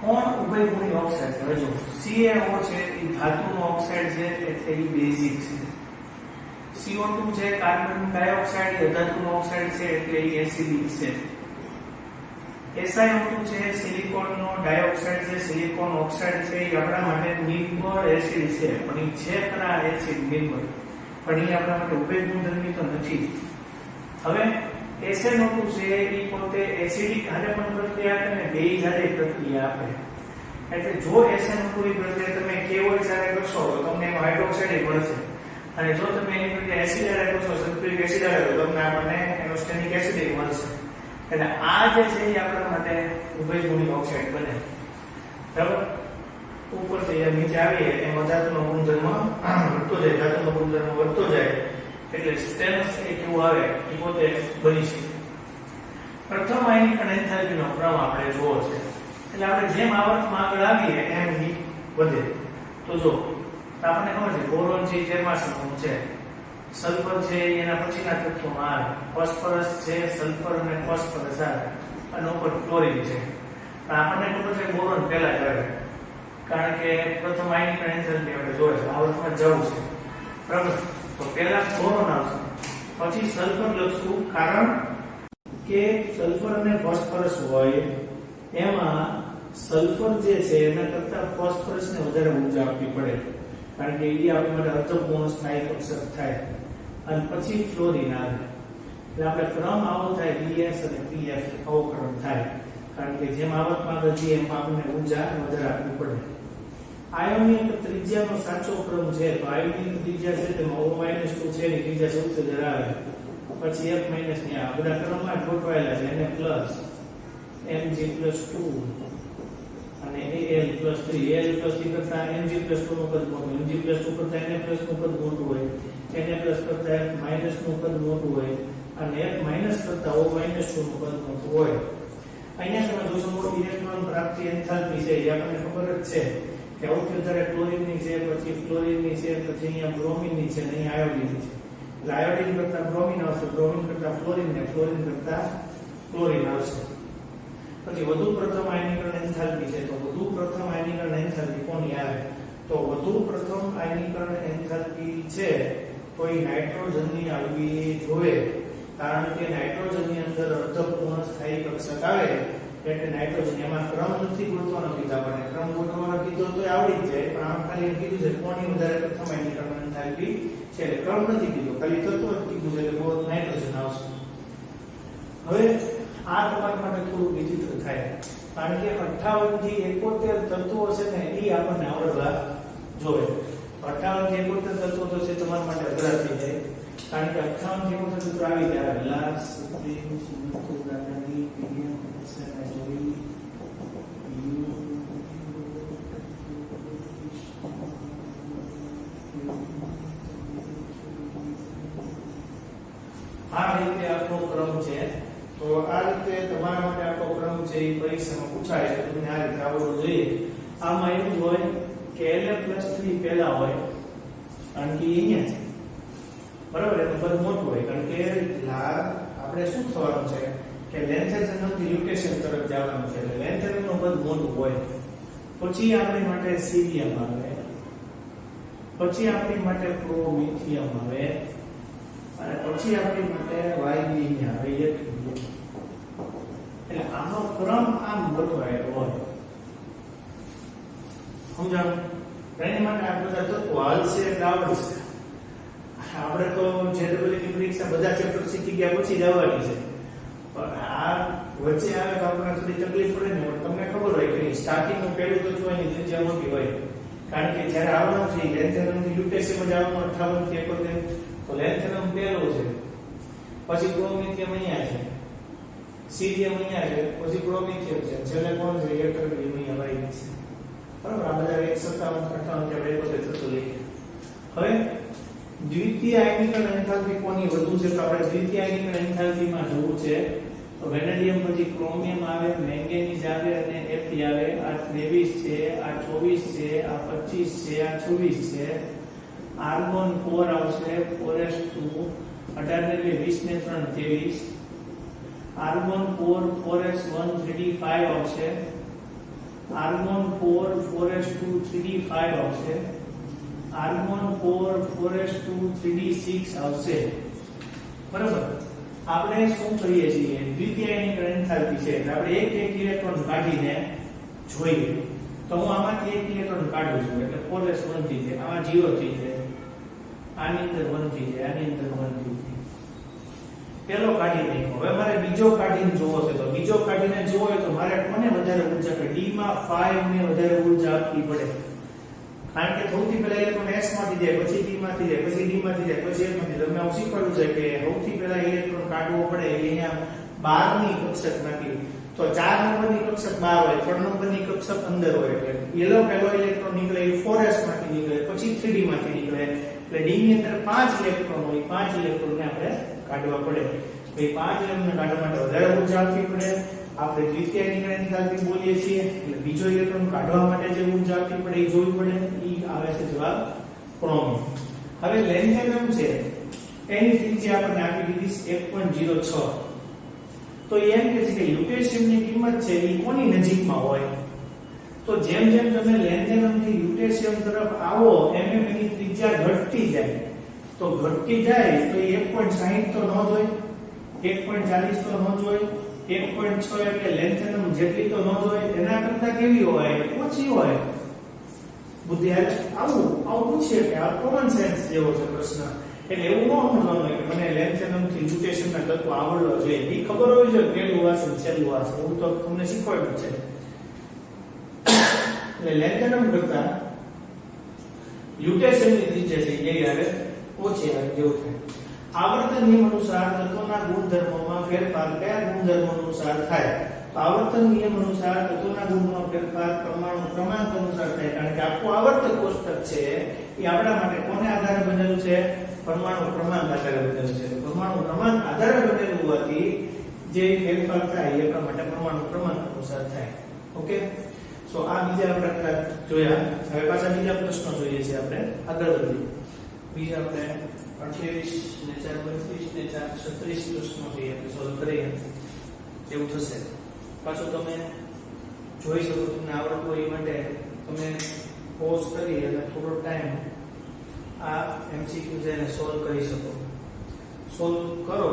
Speaker 1: કોણ ઉભયગુણી ઓક્સાઇડ છે જો CaO છે એ ધાતુનો ઓક્સાઇડ છે એટલે એ બેઝિક છે CO2 છે કાર્બન ડાયોક્સાઇડ એ ધાતુનો ઓક્સાઇડ છે એટલે એ એસિડિક છે SiO2 છે સિલિકોનનો ડાયોક્સાઇડ છે સિલિકોન ઓક્સાઇડ છે એ આપણા માટે નિર્બળ એસિડ છે પણ એ છે ખરા એસિડ નિર્બળ પણ એ આપણા માટે ઉભય ગુણધર્મી તો નથી હવે SiO2 છે એ પોતે એસિડિક હારે પણ પ્રક્રિયા આપે ને બેઝ હારે પ્રક્રિયા આપે એટલે જો SiO2 ની પ્રક્રિયા તમે KO સાથે કરશો તો તમને એનો હાઇડ્રોક્સાઇડ મળશે અને જો તમે એની પ્રક્રિયા એસિડ હારે કરશો સલ્ફ્યુરિક એસિડ હારે તો તમને આપણને એનો સ્ટેનિક એસિડ મળશે એટલે આ જે છે એ આપણા માટે ઉભયગુણી ઓક્સાઇડ બને બરાબર ઉપરથી નીચે આવીએ એમ ધાતુનો ગુણધર્મ વધતો જાય ધાતુનો ગુણધર્મ વધતો જાય એટલે સ્ટેનસ એ કેવું આવે એ પોતે બની શકે પ્રથમ આયનિક એન્થાલ્પીનો ક્રમ આપણે જોવો છે એટલે આપણે જેમ આવર્તમાં આગળ આવીએ એમ ઈ વધે તો જો આપણને ખબર છે બોરોન છે 13મા સમૂહ છે સલ્ફર છે એના પછીના તત્વોમાં આવે ફોસ્ફરસ છે સલ્ફર અને ફોસ્ફરસ આવે અને ઉપર ક્લોરીન છે આપણને ખબર છે બોરોન પહેલા જ આવે કારણ કે પ્રથમ આયનિક એન્થાલ્પી આપણે જોઈએ છે આવર્તમાં જવું છે બરાબર તો પહેલા બોરોન આવશે પછી સલ્ફર લખશું કારણ કે સલ્ફર અને ફોસ્ફરસ હોય એમાં સલ્ફર જે છે એના કરતા ફોસ્ફરસને વધારે ઊર્જા આપવી પડે કારણ કે એ આપણી માટે અર્ધપૂર્ણ સ્નાયુ અક્ષર થાય અને પછી ફ્લોરિન આવે એટલે આપણે ક્રમ આવો થાય BS અને PF આવો ક્રમ થાય કારણ કે જેમ આવર્તમાં આગળ જઈએ એમ આપણને ઊર્જા વધારે આપવી પડે આયોનિક ત્રિજ્યાનો સાચો ક્રમ છે તો આયોનિક ત્રિજ્યા છે તેમાં O- 2 છે ની ત્રિજ્યા સૌથી વધારે આવે પછી F- ની આ બધા ક્રમમાં ગોઠવાયેલા છે એને પ્લસ Mg+2 અને Al+3 Al+3 કરતા Mg+2 નું કદ મોટું Mg+2 કરતા Na+ નું કદ મોટું હોય Na+ કરતા F- નું કદ મોટું હોય અને F- કરતા O- નું કદ મોટું હોય અહીંયા તમે જોશો ઇલેક્ટ્રોન પ્રાપ્તિ એન્થાલ્પી છે એ આપણને ખબર જ છે કે સૌથી વધારે ક્લોરીનની છે પછી ફ્લોરિનની છે પછી અહીંયા બ્રોમિનની છે અને અહીંયા આયોડિનની છે એટલે આયોડિન કરતા બ્રોમિન આવશે બ્રોમિન કરતા ફ્લોરિન ને ફ્લોરિન કરતા ક્લોરીન આવશે પછી વધુ પ્રથમ આયનીકરણ એન્થાલ્પી છે તો વધુ પ્રથમ આયનીકરણ એન્થાલ્પી કોની આવે તો વધુ પ્રથમ આયનીકરણ એન્થાલ્પી છે તો એ નાઇટ્રોજનની આવવી જોઈએ કારણ કે નાઇટ્રોજનની અંદર અર્ધપૂર્ણ સ્થાયી કક્ષક આવે એટલે નાઇટ્રોજન એમાં ક્રમ નથી ગોતવાનો કીધા આપણને ક્રમ ગોતવાનો કીધો તો આવડી જ જાય પણ આમ ખાલી કીધું છે કોની વધારે પ્રથમ આયનીકરણ એન્થાલ્પી છે એટલે ક્રમ નથી કીધું ખાલી તત્વ જ કીધું છે એટલે બહુ નાઇટ્રોજન આવશે હવે આ તમારા માટે થોડું વિચિત્ર થાય કારણ કે 58 થી 71 તત્વો છે ને એ આપણને આવડવા જોઈએ 58 થી 71 તત્વો તો છે તમારા માટે અઘરા થઈ જાય કારણ કે 58 થી 71 તત્વો આવી ગયા ગ્લાસ સ્પ્રિંગ સુગંધી પીડિયમ સેનેટરી આ રીતે આખો ક્રમ છે તો આ રીતે તમારા માટે આખો ક્રમ છે એ પરીક્ષામાં પૂછાય તો તમને આ રીતે આવડવું જોઈએ આમાં એવું હોય કે La+3 પહેલા હોય કારણ કે અહીંયા છે બરાબર એનું કદ મોટું હોય કારણ કે આપણે શું થવાનું છે કે લેન્થેજનથી લ્યુટેશન તરફ જવાનું છે એટલે લેન્થેજનનું કદ મોટું હોય પછી આપણી માટે સીરિયમ આવે પછી આપણી માટે પ્રોમિથિયમ આવે અને પછી આપણી માટે વાયબીને આવે એટલું. એટલે આનો ક્રમ આમ ગોઠવાયેલો હોય. સમજાણું? એની માટે આ બધા તત્વો હાલશે એટલે આવડશે. આપણે તો જેનરલી પરીક્ષા બધા ચેપ્ટર શીખી ગયા પછી જ આવવાની છે, પણ આ વચ્ચે આવે તો આપણને થોડી તકલીફ પડે ને. તમને ખબર હોય કે સ્ટાર્ટિંગ નું પહેલું તત્વ એની ત્રિજ્યા મોટી હોય, કારણ કે જ્યારે આવવાનું છે લેન્થેનમ થી લ્યુટેશિયમ જ આવવાનું 58 થી 71, તો લેન્થેનમ પહેલો છે, પછી પ્રોમિથિયમ અહીંયા છે, સીરિયમ અહીંયા છે, પછી પ્રોમિથિયમ છે, છેલ્લે કોણ છે? એટર્બિયમ અહીંયા વાય છે. બરાબર? આ બધા 157 58 કે આપણે પોતે થતું લઈએ. હવે દ્વિતીય આયનિકરણ એન્થાલ્પી કોની વધુ છે? તો આપણે દ્વિતીય આયનિકરણ એન્થાલ્પીમાં જોવું છે. તો વેનેડિયમ પછી ક્રોમિયમ આવે, મેંગેનીઝ આવે અને Fe આવે. આ 23 છે, આ 24 છે, આ 25 છે, આ 26 છે. આર્ગોન 4 આવશે, 4s2 18 ને 20 ને 3 23. આર્ગોન 4 4s1 3d5 આવશે. આર્ગોન 4 4s2 3d5 આવશે. આર્ગોન 4 4s2 3d6 આવશે. બરાબર? આપણે શું કરીએ છીએ? દ્વિતીય આયનિકરણ એન્થાલ્પી છે એટલે આપણે એક ઇલેક્ટ્રોન કાઢીને જોઈએ. તો હું આમાંથી એક ઇલેક્ટ્રોન કાઢું છું એટલે 4s1 થી છે, આમાં 0 થી છે, આની અંદર 1 થી છે, આની અંદર 1 થી છે. પેલો કાઢી નાખ્યો. હવે મારે બીજો કાઢીને જોવો છે, તો બીજો કાઢીને જોવો હોય તો મારે કોને વધારે ઊર્જા આપે? d માં 5 ને વધારે ઊર્જા આપવી પડે, કારણ કે સૌથી પહેલા ઇલેક્ટ્રોન s માંથી જાય, પછી d માંથી જાય, પછી d માંથી જાય, પછી f માંથી. તમને હું શીખવાડું છે કે સૌથી પહેલા ઇલેક્ટ્રોન કાઢવો પડે અહીંયા 12 ની કક્ષક નાખી. તો 4 નંબરની કક્ષક 12 હોય, 3 નંબરની કક્ષક અંદર હોય, એટલે યલો પહેલો ઇલેક્ટ્રોન નીકળે એ 4s માંથી નીકળે, પછી 3d માંથી નીકળે. એટલે d ની અંદર 5 ઇલેક્ટ્રોન હોય, 5 ઇલેક્ટ્રોનને આપણે કાઢવા પડે. ભાઈ 5 ઇલેક્ટ્રોન કાઢવા માટે વધારે ઊર્જા આપવી પડે. આપણે દ્વિતીય આયનિકરણ એન્થાલ્પી બોલીએ છીએ એટલે બીજો ઇલેક્ટ્રોન કાઢવા માટે જે ઊર્જા આપવી પડે એ જોવી પડે. ઈ આવે છે જવાબ ક્રોમિયમ. હવે લેન્થેનમ છે એની ત્રિજ્યા આપણને આપી દીધી 1.06. તો એમ કહે છે કે લ્યુટેશિયમની કિંમત છે એ કોની નજીકમાં હોય? તો જેમ જેમ તમે લેન્થેનમ થી લ્યુટેશિયમ તરફ આવો એમ એમ એની ત્રિજ્યા ઘટતી જાય. તો ઘટતી જાય તો એ 1.60 તો ન જ હોય, 1.40 તો ન જ હોય, 1.6 એટલે લેન્થેનમ જેટલી તો ન જ હોય, એના કરતા કેવી હોય? ઓછી હોય. બુદ્ધિ આવું પૂછે કે આ કોમન સેન્સ જેવો છે પ્રશ્ન. એટલે એવું ન સમજવાનું હોય કે મને લેન્થેનમ થી લ્યુટેશિયમના તત્વો આવડવા જોઈએ, એ ખબર હોવી જોઈએ પહેલું હશે છેલ્લું હશે, એવું તો તમને શીખવાડ્યું છે. એટલે લેન્થેનમ કરતા લ્યુટેશિયમની ત્રિજ્યા છે એ આવે ઓછી આવે જેવું થાય. આવર્તન નિયમ અનુસાર તત્વોના ગુણધર્મોમાં ફેરફાર કયા ગુણધર્મો અનુસાર થાય? તો આવર્તન નિયમ અનુસાર તત્વોના ગુણધર્મોમાં ફેરફાર પરમાણુ ક્રમાંક અનુસાર થાય, કારણ કે આખું આવર્તક કોષ્ટક છે એ આપણા માટે કોને આધારે બનેલું છે? પરમાણુ ક્રમાંક આધારે બનેલું છે. પરમાણુ ક્રમાંક આધારે બનેલું હોવાથી જે ફેરફાર થાય એ આપણા માટે પરમાણુ ક્રમાંક અનુસાર થાય. ઓકે, સો આ બીજા પ્રકાર જોયા. હવે પાછા બીજા પ્રશ્નો જોઈએ છે. આપણે આગળ વધીએ. બીજા આપણે 28 ને 4 32 ને 4 36 પ્રશ્નો છે આપણે સોલ્વ કરીએ એવું થશે. પાછો તમે જોઈ શકો, તમને આવડતું હોય એ માટે તમે પોઝ કરી અને થોડો ટાઈમ આ MCQ ને સોલ્વ કરી શકો. સોલ્વ કરો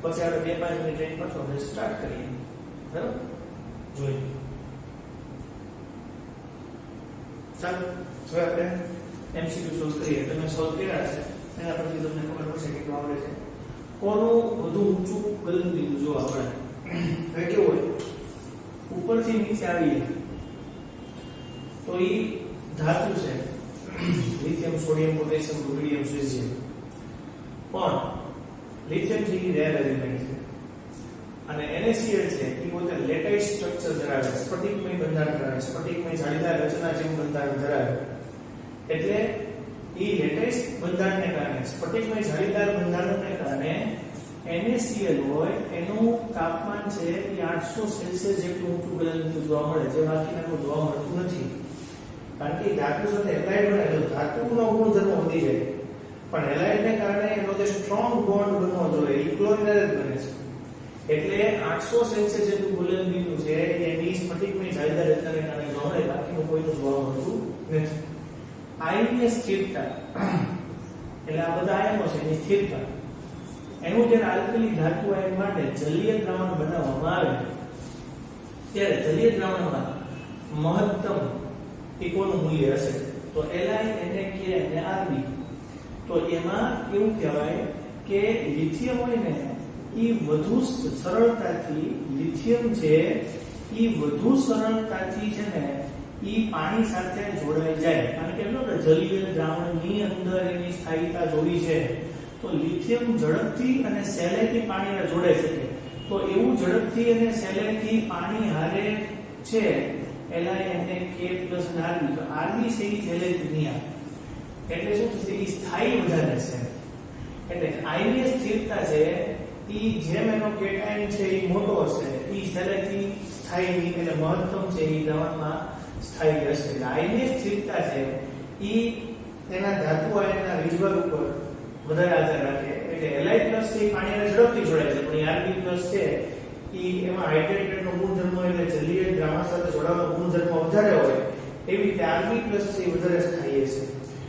Speaker 1: પછી આપણે 2-5 મિનિટ રહીને પાછો આપણે સ્ટાર્ટ કરીએ. બરાબર? જોઈએ. ચાલો હવે આપણે MCQ સોલ્વ કરીએ. તમે સોલ્વ કર્યા છે એના પરથી તમને ખબર પડશે કે કેટલું આવડે છે. કોનું વધુ ઊંચું ગલનબિંદુ જો આપણે હવે કેવું હોય, ઉપરથી નીચે આવીએ તો એ ધાતુ છે, lithium sodium potassium rubidium caesium. પણ લિથિયમ છે એ રેર એલિમેન્ટ છે અને NaCl છે એ પોતે લેટાઇસ સ્ટ્રક્ચર ધરાવે છે, સ્ફટિકમય બંધારણ ધરાવે છે, સ્ફટિકમય જાળીદાર રચના જેવું બંધારણ ધરાવે. એટલે એ લેટાઇસ બંધારણને કારણે, સ્ફટિકમય જાળીદાર બંધારણને કારણે NaCl હોય એનું તાપમાન છે એ 800 સેલ્સિયસ જેટલું ઊંચું ગલનબિંદુ જોવા મળે, જે બાકીનાનું જોવા મળતું નથી. કારણ કે ધાતુ સાથે હેલાઇડ બને તો ધાતુનો ગુણધર્મ વધી જાય, પણ હેલાઇડને કારણે એનો જે સ્ટ્રોંગ બોન્ડ બનવો જોઈએ એ ક્લોરિનર જ બને છે. એટલે 800 સેલ્સિયસ જેટલું ગલનબિંદુ છે એની સ્ફટિકમય જાળીદાર રચનાને કારણે જોવા મળે, બાકીનું કોઈનું જોવા મળતું નથી. આયનીય સ્થિરતા એટલે આ બધા આયનો છે એની સ્થિરતા એનું જ્યારે આલ્કલી ધાતુ આયન માટે જલીય દ્રાવણ બનાવવામાં આવે ત્યારે જલીય દ્રાવણમાં મહત્તમ ઇકોનું મૂલ્ય હશે તો Li Na K અને Rb તો એમાં એવું કહેવાય કે લિથિયમ હોય ને એ વધુ સરળતાથી લિથિયમ છે એ વધુ સરળતાથી છે ને એ પાણી સાથે જોડાઈ જાય કારણ કે કે જલીય દ્રાવણની અંદર એની સ્થાયીતા જોડી છે તો લિથિયમ ઝડપથી અને સહેલાઈથી પાણીને જોડાઈ શકે તો એવું ઝડપથી અને સહેલાઈથી પાણી હારે છે Li Na K plus Rb તો Rb છે એ સહેલાઈથી નહીં આવે એટલે શું થશે એ સ્થાયી વધારે છે એટલે આયનીય સ્થિરતા છે ઈ જેમ એનો કેટાયન છે એ મોટો હશે ઈ સહેલાઈથી સ્થાયી એટલે મહત્તમ છે એ દ્રાવણમાં સ્થાયી હશે એટલે આયનીય સ્થિરતા છે ઈ તેના ધાતુ આયનના વીજભાર ઉપર વધારે આધાર રાખે એટલે Li પ્લસ છે પાણીને ઝડપથી જોડાય છે પણ Rb પ્લસ છે ઈ એમાં હાઇડ્રેટેડનો ગુણધર્મ એટલે જલીય દ્રાવણ સાથે જોડાવાનો ગુણધર્મ વધારે હોય એવી રીતે Rb પ્લસ છે વધારે સ્થાયી છે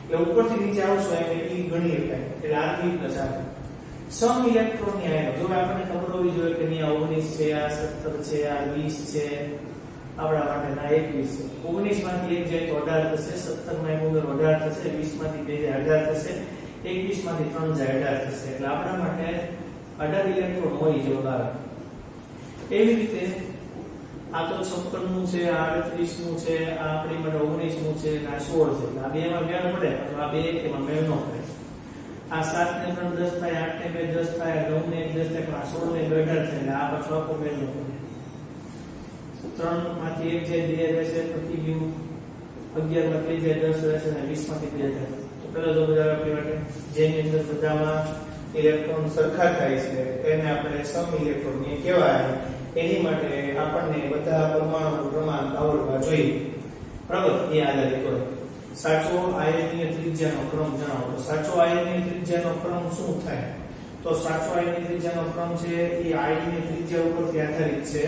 Speaker 1: એટલે ઉપરથી નીચે આવશો એટલે ઈ ગણી શકાય એટલે Rb પ્લસ આવે સમ ઇલેક્ટ્રોનની આયનો જો આપણને ખબર હોવી જોઈએ કે અહીંયા 19 છે આ 17 છે આ 20 છે આપણા માટેના 21 છે 19 માંથી એક જાય તો 18 થશે 17 માં એક ઉમેર 18 થશે 20 માંથી બે જાય 18 થશે 21 માંથી 3 જાય 18 થશે એટલે આપણા માટે 18 ઇલેક્ટ્રોન હોય જવાબ આવે એવી રીતે આ તો 56 નું છે આ 38 નું છે આ આપણી માટે 19 નું છે અને આ 16 છે એટલે આ બેમાં મેળ પડે તો આ બે એમાં મેળ ન પડે આ 7 ને 3 10 થાય 8 ને 2 10 થાય 9 ને 1 10 થાય 16 ને 2 18 થાય એટલે આ પાછો આખો મેળ ન પડે 3 માંથી 1 જાય 2 રહેશે પ્રતિ ગયું 11 માંથી જાય 10 રહેશે અને 20 માંથી 2 જાય તો પેલા જો બધા આપણી માટે જેની અંદર બધામાં ઇલેક્ટ્રોન સરખા થાય છે એને આપણે સમ ઇલેક્ટ્રોન કહેવાય એની માટે આપણને બધા પરમાણુનું પ્રમાણ આવડવા જોઈએ બરાબર એ આધારિત હોય સાચો આયનીય ત્રિજ્યાનો ક્રમ જણાવો તો સાચો આયનીય ત્રિજ્યાનો ક્રમ શું થાય તો સાચો આયનીય ત્રિજ્યાનો ક્રમ છે એ આયનીય ત્રિજ્યા ઉપરથી આધારિત છે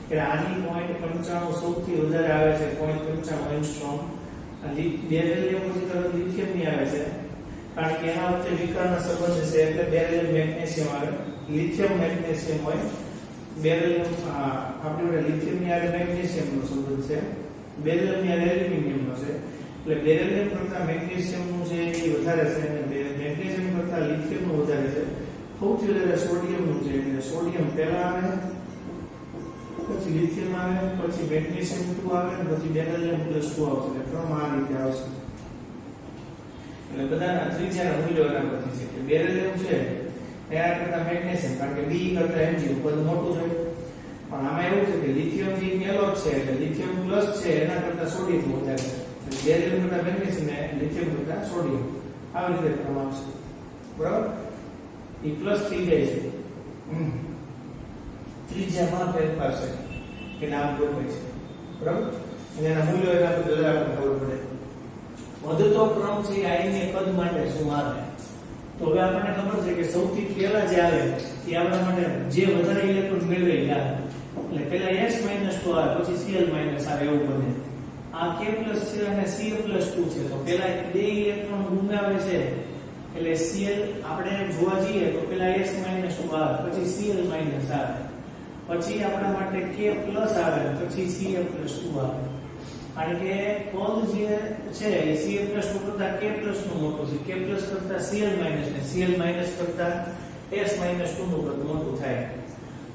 Speaker 1: એટલે આની 0.95 સૌથી વધારે આવે છે 0.95 એંગસ્ટ્રોમ બેરિલિયમ પછી તરત લિથિયમ ની આવે છે કારણ કે એના વચ્ચે વિકર્ણ સંબંધ છે એટલે બેરિલિયમ મેગ્નેશિયમ આવે લિથિયમ મેગ્નેશિયમ હોય બેરિલિયમ આપણી જોડે લિથિયમ ની આવે મેગ્નેશિયમ નો સંબંધ છે બેરિલિયમ ની આવે એલ્યુમિનિયમ નો છે એટલે બેરિલિયમ કરતા મેગ્નેશિયમ નું છે એ વધારે છે અને મેગ્નેશિયમ કરતા લિથિયમ નું વધારે છે સૌથી વધારે સોડિયમ નું છે એટલે સોડિયમ પહેલા આવે પછી લિથિયમ આવે પછી મેગ્નેશિયમ 2 આવે પછી બેરિલિયમ +2 આવશે એટલે ક્રમ આ રીતે આવશે એટલે બધાના ત્રિજ્યાના મૂલ્યો એના પરથી છે કે બેરિલિયમ છે એના કરતા મેગ્નેશિયમ કારણ કે B કરતા Mg બધું મોટું છે પણ આમાં એવું છે કે લિથિયમ જે પહેલો છે એટલે લિથિયમ પ્લસ છે એના કરતા સોડિયમ વધારે છે એટલે બેરિલિયમ કરતા મેગ્નેશિયમ ને લિથિયમ કરતા સોડિયમ આવી રીતે ક્રમ આવશે બરાબર એ પ્લસ થઈ જાય છે ત્રિજ્યામાં ફેરફાર છે કે નામ ગોઠવાય છે બરાબર અને એના મૂલ્યો એના પર જરા આપણને ખબર પડે વધતો ક્રમ છે આયનીય કદ માટે શું આવે તો હવે આપણને ખબર છે કે સૌથી પહેલા જે આવે એ આપણા માટે જે વધારે ઇલેક્ટ્રોન મેળવે એ આવે એટલે પહેલા S-2 આવે પછી Cl- આવે એવું બને આ K+ છે અને Cl+2 છે તો પહેલા બે ઇલેક્ટ્રોન ગુમાવે છે એટલે Cl આપણે જોવા જઈએ તો પહેલા S-2 આવે પછી Cl- આવે પછી આપણા માટે K+ આવે પછી Cl+2 આવે કારણ કે પદ જે છે એ Cl+2 કરતા K+ નું મોટું છે K+ કરતા Cl- ને Cl- કરતા S-2 નું કદ મોટું થાય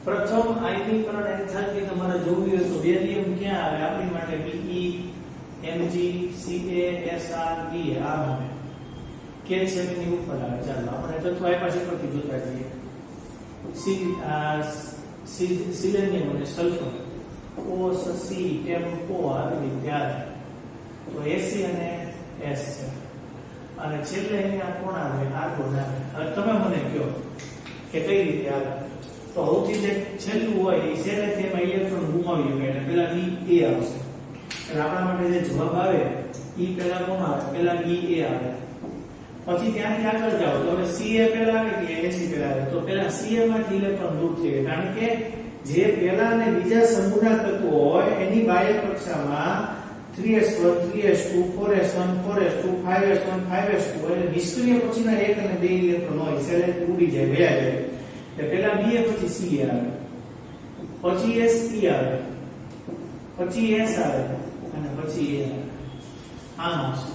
Speaker 1: પ્રથમ આયનીકરણ એન્થાલ્પી તમારે જોવી હોય તો બેરિયમ ક્યાં આવે આપણી માટે Be Mg Ca Sr Be આ આવે કેલ્શિયમ ની ઉપર આવે ચાલો આપણે તત્વ આપ્યા છે પરથી જોતા જઈએ સિલેનિયમ અને સલ્ફર O C ટેમ્પો આવી ત્યારે તો Ac અને S છે અને છેલ્લે અહીંયા કોણ આવે આર્ગોન આવે હવે તમે મને કહો કે કઈ રીતે આવે તો સૌથી જે છેલ્લું હોય એ છેલ્લેથી એમાં ઇલેક્ટ્રોન ગુમાવી શકે એટલે પેલા E A આવશે એટલે આપણા માટે જે જવાબ આવે E પેલા કોણ આવે પેલા E A આવે પછી ત્યાંથી આગળ જાઓ તો હવે Ca પેલા આવે કે Ac પેલા આવે તો પેલા Ca માંથી ઇલેક્ટ્રોન દૂર થઈ જાય કારણ કે જે પહેલા અને બીજા સમૂહના તત્વો હોય એની બાહ્ય કક્ષામાં 3s1 3s2 4s1 4s2 5s1 5s2 એટલે નિષ્ક્રિય પછીના 1 અને 2 ઇલેક્ટ્રોન હોય એટલે ઉડી જાય વયા જાય એટલે પહેલા B પછી C આવે પછી S E આવે પછી S આવે અને પછી A આવે આમ આવશે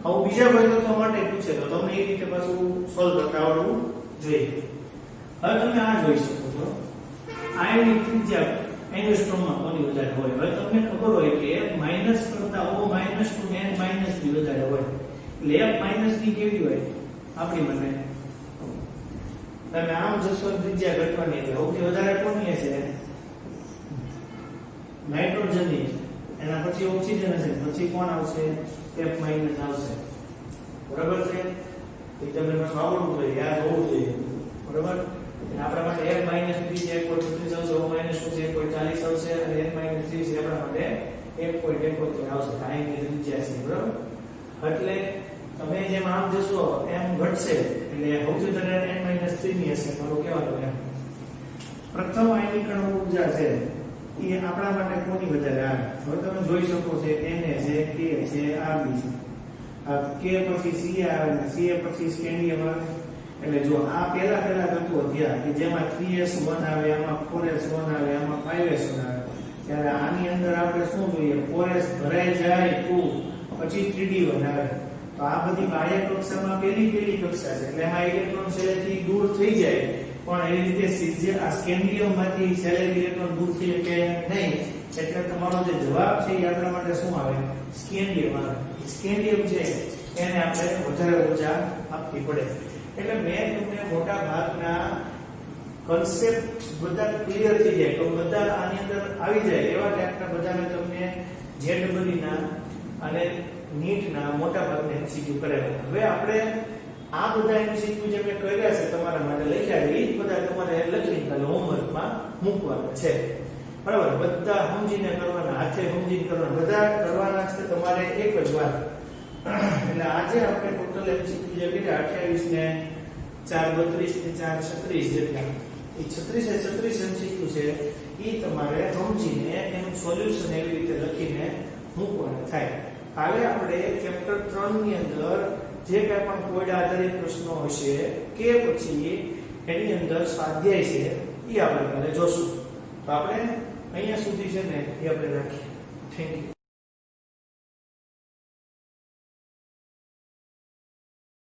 Speaker 1: હવે બીજા કોઈ તત્વ માટે પૂછે તો તમને એ રીતે પાછું સોલ્વ કરતા આવડવું જોઈએ હવે તમે આ જોઈ શકો છો આયનની ત્રિજ્યા એંગસ્ટ્રોમમાં કોની વધારે હોય હવે તમને ખબર હોય કે માઈનસ કરતા O minus two N minus ની વધારે હોય એટલે F માઈનસ ની કેવી હોય આપણી મને તમે આમ જશો ત્રિજ્યા ઘટવાની એટલે સૌથી વધારે કોની હશે નાઇટ્રોજનની એના પછી ઓક્સિજન હશે પછી કોણ આવશે F માઈનસ આવશે બરાબર છે એ તમને પાછું આવડવું જોઈએ યાદ હોવું જોઈએ બરાબર આપણા માટે F માઈનસ 3 છે 1.36 આવશે O માઈનસ 2 છે 1.40 આવશે અને N માઈનસ 3 છે આપણા માટે 1.71 આવશે આની ત્રિજ્યા છે બરાબર એટલે તમે જેમ આમ જશો એમ ઘટશે એટલે સૌથી વધારે N માઈનસ 3 ની હશે મારું કહેવાનું એમ પ્રથમ આયનીકરણ ઊર્જા છે એ આપણા માટે કોની વધારે આવે હવે તમે જોઈ શકો છો Na છે K છે Rb છે K પછી Ca આવે ને Ca પછી સ્કેન્ડિયમ આવે એટલે જો આ પહેલા તત્વો થયા કે જેમાં 3s1 આવે આમાં 4s1 આવે આમાં 5s1 આવે ત્યારે આની અંદર આપણે શું જોઈએ 4s ભરાઈ જાય તો પછી 3d1 આવે તો આ બધી બાહ્ય કક્ષામાં પેલી કક્ષા છે એટલે એમાં ઇલેક્ટ્રોન શેલેથી દૂર થઈ જાય પણ એ રીતે સીધે આ સ્કેન્ડિયમમાંથી શેલે ઇલેક્ટ્રોન દૂર થઈ કે નહીં એટલે તમારો જે જવાબ છે એ આપણા માટે શું આવે સ્કેન્ડિયમ આવે સ્કેન્ડિયમ છે એને આપણે વધારે ઊર્જા આપવી પડે એટલે મેં તમને મોટા ભાગના કન્સેપ્ટ બધા ક્લિયર થઈ જાય તો બધા આની અંદર આવી જાય એવા ટાઈપના બધાને તમને જેડબલી ના અને નીટ ના મોટા ભાગના એમસીક્યુ કરેલા હવે આપણે આ બધા એમસીક્યુ જે મેં કર્યા છે તમારા માટે લખ્યા છે એ બધા તમારે લખીને કાલે હોમવર્કમાં મૂકવાના છે બરાબર બધા સમજીને કરવાના હાથે સમજીને કરવાના બધા કરવાના છે તમારે એક જ વાર એટલે આજે આપણે ટોટલ એમસીક્યુ જે કર્યા 28 ને 4 32 ને 4 36 જેટલા એ 36 એમસીક્યુ છે એ તમારે સમજીને એનું સોલ્યુશન એવી રીતે લખીને મૂકવાના થાય કાલે આપણે ચેપ્ટર 3 ની અંદર જે કંઈ પણ કોડ આધારિત પ્રશ્નો હશે કે પછી એની અંદર સ્વાધ્યાય છે એ આપણે કાલે જોશું તો આપણે અહીંયા સુધી છે ને એ આપણે રાખીએ થેન્ક યુ